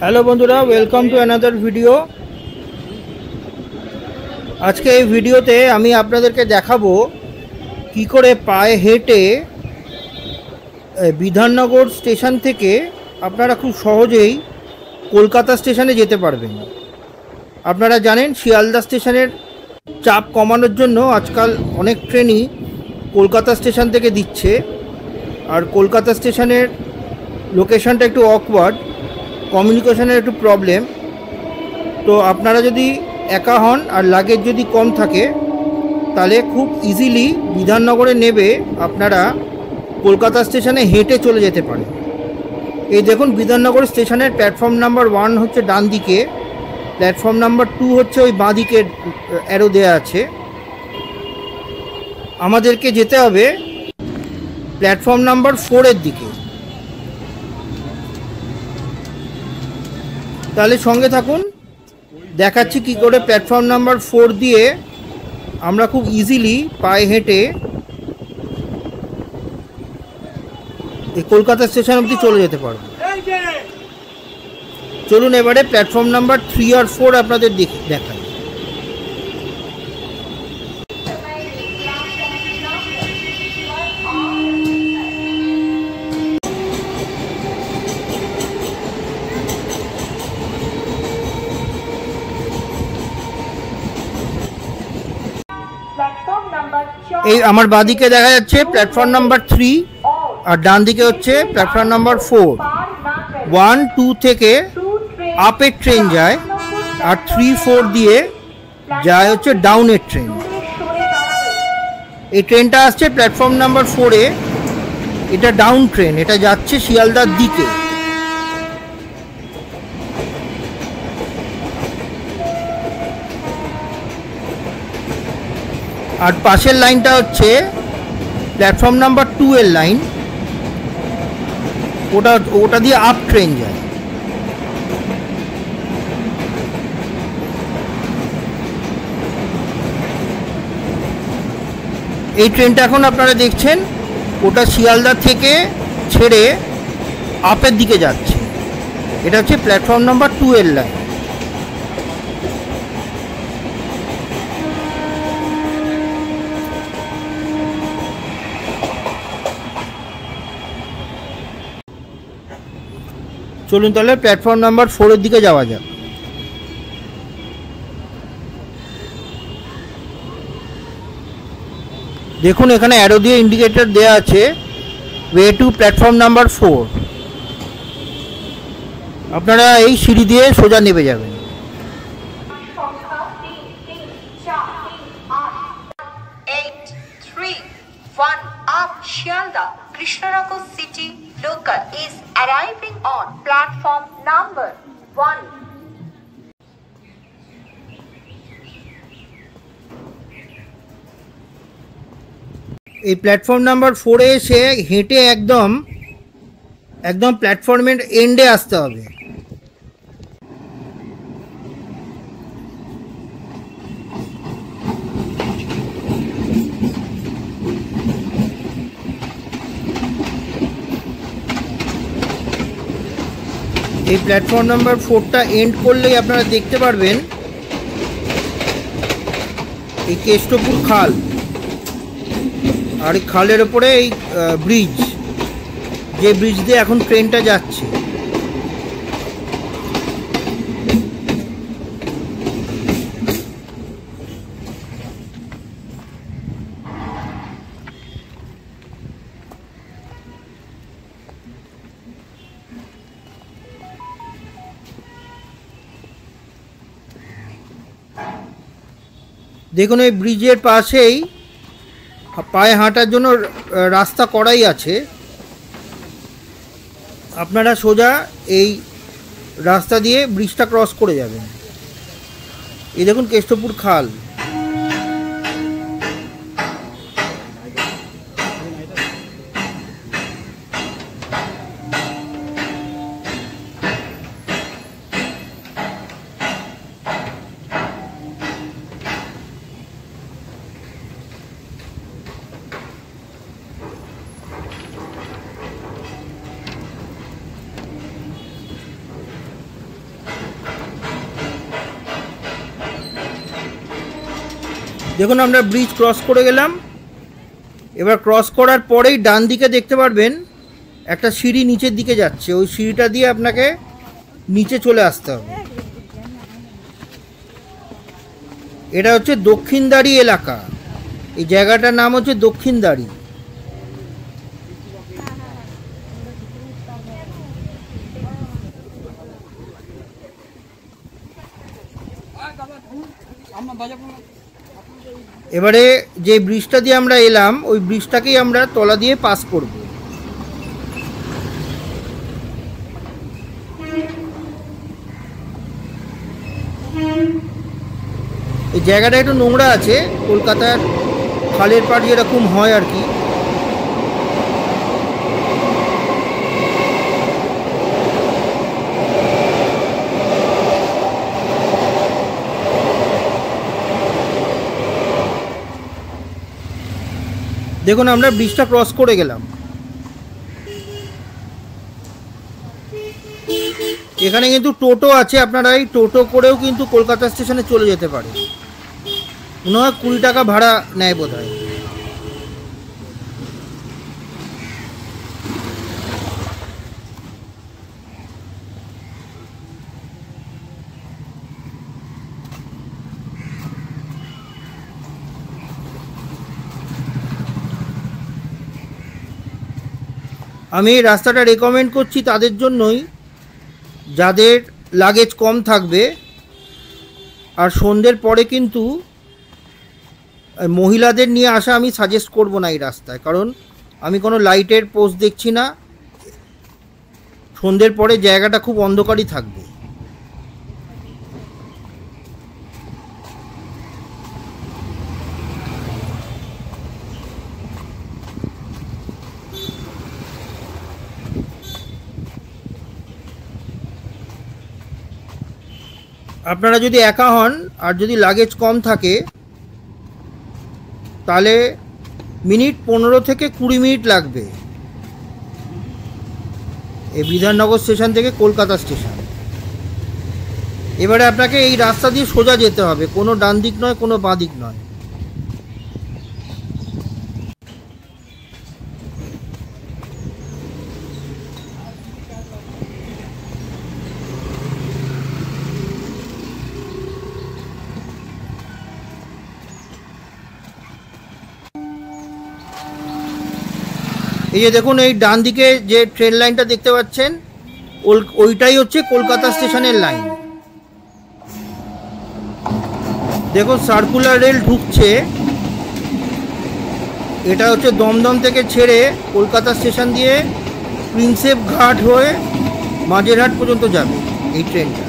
Hello বন্ধুরা, welcome to another video. আজকে এই ভিডিওতে আমি আপনাদেরকে দেখাবো কি করে পায়ে হেঁটে বিধাননগর স্টেশন থেকে আপনারা খুব সহজেই কলকাতা স্টেশনে যেতে পারবেন। আপনারা জানেন শিয়ালদা স্টেশনের চাপ কমানোর জন্য আজকাল অনেক ট্রেনই কলকাতা স্টেশন থেকে দিচ্ছে, আর কলকাতা স্টেশনের লোকেশনটা একটু অকওয়ার্ড, কমিউনিকেশনের একটু প্রবলেম। তো আপনারা যদি একা হন আর লাগেজ যদি কম থাকে তাহলে খুব ইজিলি বিধাননগরে নেবে আপনারা কলকাতা স্টেশনে হেঁটে চলে যেতে পারেন। এই দেখুন, বিধাননগর স্টেশনের প্ল্যাটফর্ম নাম্বার 1 হচ্ছে ডান দিকে, প্ল্যাটফর্ম নাম্বার 2 হচ্ছে ওই বাঁ দিকে অ্যারো দেওয়া আছে। আমাদেরকে যেতে হবে প্ল্যাটফর্ম নাম্বার 4-এর দিকে। তাহলে সঙ্গে থাকুন, দেখাচ্ছি কি করে প্ল্যাটফর্ম নাম্বার 4 দিয়ে আমরা খুব ইজিলি পায়ে হেঁটে এই কলকাতা স্টেশন অবধি চলে যেতে পারবো। চলুন এবারে প্ল্যাটফর্ম নাম্বার 3 আর 4 আপনাদের দেখাই। এই আমার বাঁদিকে দেখা যাচ্ছে প্ল্যাটফর্ম নাম্বার 3 আর ডান দিকে হচ্ছে প্ল্যাটফর্ম নাম্বার 4। 1, 2 থেকে আপের ট্রেন যায় আর 3, 4 দিয়ে যায় হচ্ছে ডাউনের ট্রেন। এই ট্রেনটা আসছে প্ল্যাটফর্ম নাম্বার 4-এ, এটা ডাউন ট্রেন, এটা যাচ্ছে শিয়ালদার দিকে। আর পাশের লাইনটা হচ্ছে প্ল্যাটফর্ম নাম্বার 2-এর লাইন, ওটা দিয়ে আপ ট্রেন যায়। এই ট্রেনটা এখন আপনারা দেখছেন, ওটা শিয়ালদা থেকে ছেড়ে আপের দিকে যাচ্ছে। এটা হচ্ছে প্ল্যাটফর্ম নাম্বার 2-এর লাইন। চলুন তাহলে প্ল্যাটফর্ম নাম্বার 4-এর দিকে যাওয়া যাক। দেখুন এখানে অ্যারো দিয়ে ইন্ডিকেটর দেয়া আছে ওয়ে টু প্ল্যাটফর্ম নাম্বার 4। আপনারা এই সিঁড়ি দিয়ে সোজা নেমে যাবেন। Shialda Krishnanagar City Local is arriving on platform number 1. এই প্ল্যাটফর্ম নাম্বার 4-এ এসে হেঁটে একদম প্ল্যাটফর্মের এন্ডে আসতে হবে। এই প্ল্যাটফর্ম নাম্বার 4টা এন্ড করলেই আপনারা দেখতে পারবেন এই কেষ্টপুর খাল, আর এই খালের ওপরে এই ব্রিজ, যে ব্রিজ দিয়ে এখন ট্রেনটা যাচ্ছে। দেখুন এই ব্রিজের পাশেই পায়ে হাঁটার জন্য রাস্তা করাই আছে। আপনারা সোজা এই রাস্তা দিয়ে ব্রিজটা ক্রস করে যাবেন। এই দেখুন কেষ্টপুর খাল। দেখুন আমরা ব্রিজ ক্রস করে গেলাম। এবার ক্রস করার পরেই ডান দিকে দেখতে পারবেন একটা সিঁড়ি নিচের দিকে যাচ্ছে, ওই সিঁড়িটা দিয়ে আপনাকে নিচে চলে আসতে হবে। এটা হচ্ছে দক্ষিণদাড়ি এলাকা, এই জায়গাটার নাম হচ্ছে দক্ষিণদাড়ি। এবারে যে ব্রিজটা দিয়ে আমরা এলাম ওই ব্রিজটাকেই আমরা তলা দিয়ে পাস করব। এই জায়গাটা একটু নোংরা আছে, কলকাতার খালের পাড় যেরকম হয় আর কি। দেখুন আমরা ব্রিজটা ক্রস করে গেলাম। এখানে কিন্তু টোটো আছে, আপনারা এই টোটো করেও কিন্তু কলকাতা স্টেশনে চলে যেতে পারে। মনে হয় 20 টাকা ভাড়া নেয় বোধ হয়। আমি এই রাস্তাটা রেকমেন্ড করছি তাদের জন্যই যাদের লাগেজ কম থাকবে। আর সন্ধ্যের পরে কিন্তু মহিলাদের নিয়ে আসা আমি সাজেস্ট করব না এই রাস্তায়, কারণ আমি কোনো লাইটের পোস্ট দেখছি না। সন্ধ্যের পরে জায়গাটা খুব অন্ধকারই থাকবে। আপনারা যদি একা হন আর যদি লাগেজ কম থাকে তাহলে মিনিট 15 থেকে 20 মিনিট লাগবে এই বিধাননগর স্টেশন থেকে কলকাতা স্টেশন। এবারে আপনাকে এই রাস্তা দিয়ে সোজা যেতে হবে, কোনো ডান দিক নয়, কোনো বাঁ দিক নয়। এই যে দেখুন এই ডান দিকে যে ট্রেন লাইনটা দেখতে পাচ্ছেন ওইটাই হচ্ছে কলকাতা স্টেশনের লাইন। দেখুন সার্কুলার রেল ঢুকছে, এটা হচ্ছে দমদম থেকে ছেড়ে কলকাতা স্টেশন দিয়ে প্রিন্সেপ ঘাট হয়ে মাঝেরহাট পর্যন্ত যাবে এই ট্রেনটা।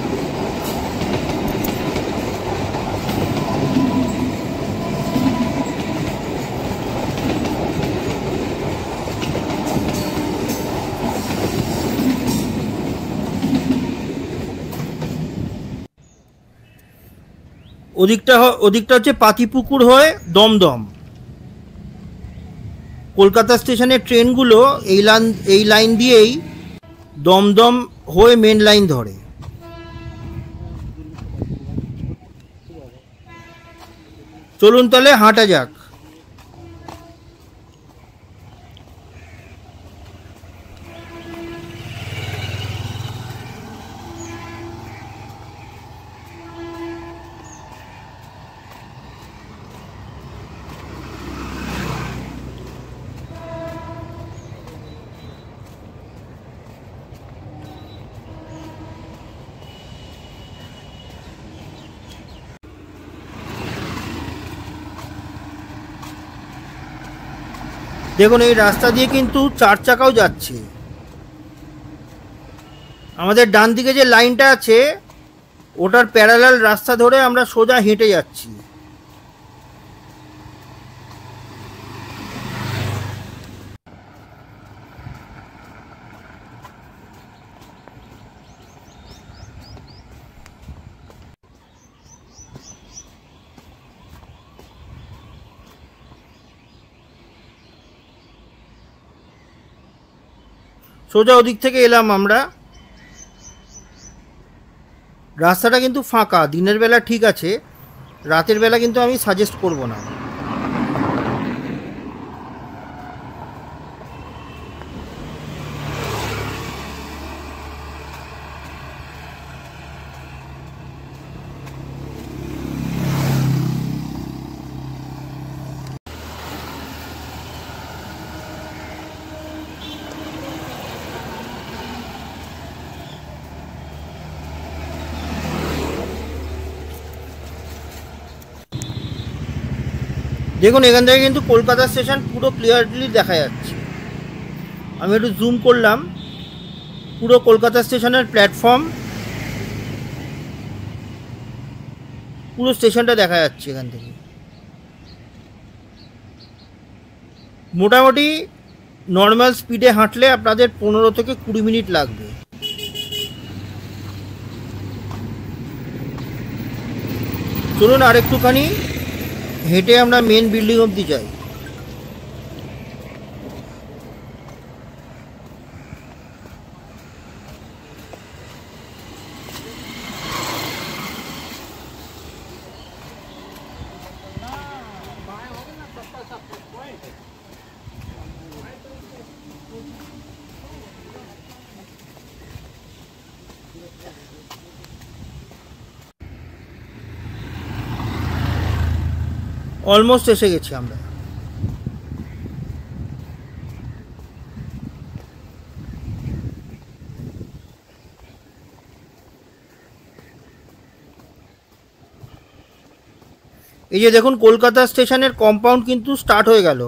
ওদিকটা হচ্ছে পাতিপুকুর হয়ে দমদম। কলকাতা স্টেশনের ট্রেনগুলো এই লাইন দিয়েই দমদম হয়ে মেন লাইন ধরে। চলুন তাহলে হাঁটা যাক। দেখুন এই রাস্তা দিয়ে কিন্তু 4 চাকাও যাচ্ছে। আমাদের ডান দিকে যে লাইনটা আছে ওটার প্যারালাল রাস্তা ধরে আমরা সোজা হেঁটে যাচ্ছি। সোজা ওদিক থেকে এলাম আমরা। রাস্তাটা কিন্তু ফাঁকা, দিনের বেলা ঠিক আছে, রাতের বেলা কিন্তু আমি সাজেস্ট করব না। দেখুন এখান থেকে কিন্তু কলকাতা স্টেশন পুরো ক্লিয়ারলি দেখা যাচ্ছে। আমি একটু জুম করলাম, পুরো কলকাতা স্টেশনের প্ল্যাটফর্ম, পুরো স্টেশনটা দেখা যাচ্ছে এখান থেকে। মোটামুটি নর্মাল স্পিডে হাঁটলে আপনাদের 15 থেকে 20 মিনিট লাগবে। চলুন আর একটুখানি হেঁটে আমরা মেন বিল্ডিং অবধি যাই। অলমোস্ট এসে গেছি আমরা। এই যে দেখুন কলকাতা স্টেশনের কম্পাউন্ড কিন্তু স্টার্ট হয়ে গেল।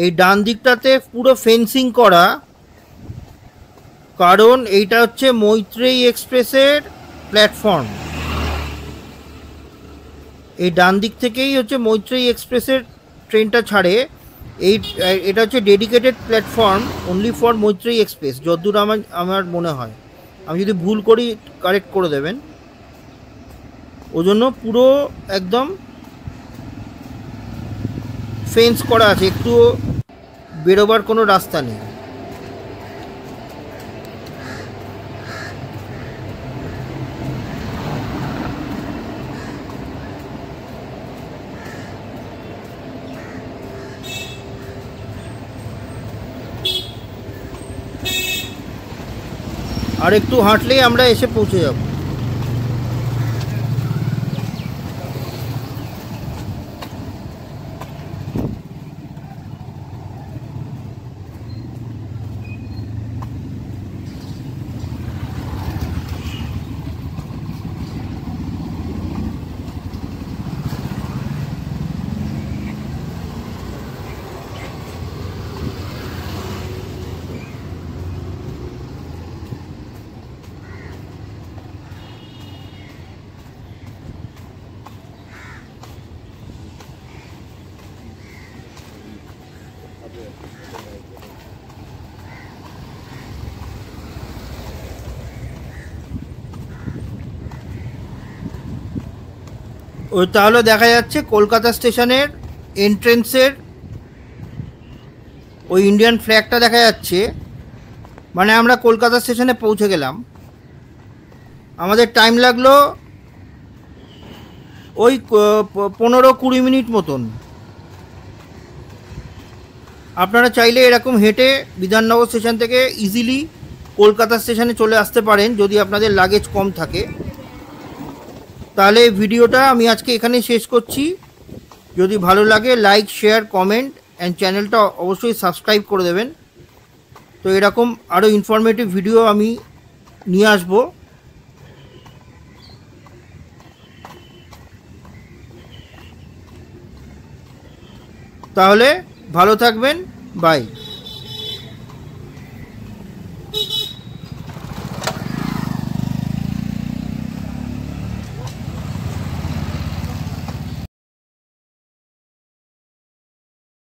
এই ডান দিকটাতে পুরো ফেন্সিং করা, কারণ এইটা হচ্ছে মৈত্রেয়ী এক্সপ্রেসের প্ল্যাটফর্ম। এই ডান দিক থেকেই হচ্ছে মৈত্রেয়ী এক্সপ্রেসের ট্রেনটা ছাড়ে। এটা হচ্ছে dedicated platform only for Maitreyi express, যতদূর আমার মনে হয়। আমি যদি ভুল করি কারেক্ট করে দেবেন। ওজন্য পুরো একদম ফেন্স করা আছে, একটু বেরোবার কোনো রাস্তা নেই। আর একটু হাঁটলেই আমরা এসে পৌঁছে যাব। ওই তাহলে দেখা যাচ্ছে কলকাতা স্টেশনের এন্ট্রেন্সের ওই ইন্ডিয়ান ফ্ল্যাগটা দেখা যাচ্ছে, মানে আমরা কলকাতা স্টেশনে পৌঁছে গেলাম। আমাদের টাইম লাগলো ওই 15-20 মিনিট মতন। আপনারা চাইলে এরকম হেঁটে বিধাননগর স্টেশন থেকে ইজিলি কলকাতা স্টেশনে চলে আসতে পারেন যদি আপনাদের লাগেজ কম থাকে। তাহলে ভিডিওটা আমি আজকে এখানেই শেষ করছি। যদি ভালো লাগে লাইক, শেয়ার, কমেন্ট অ্যান্ড চ্যানেলটা অবশ্যই সাবস্ক্রাইব করে দেবেন। তো এরকম আরও ইনফরমেটিভ ভিডিও আমি নিয়ে আসব। তাহলে ভালো থাকবেন, বাই।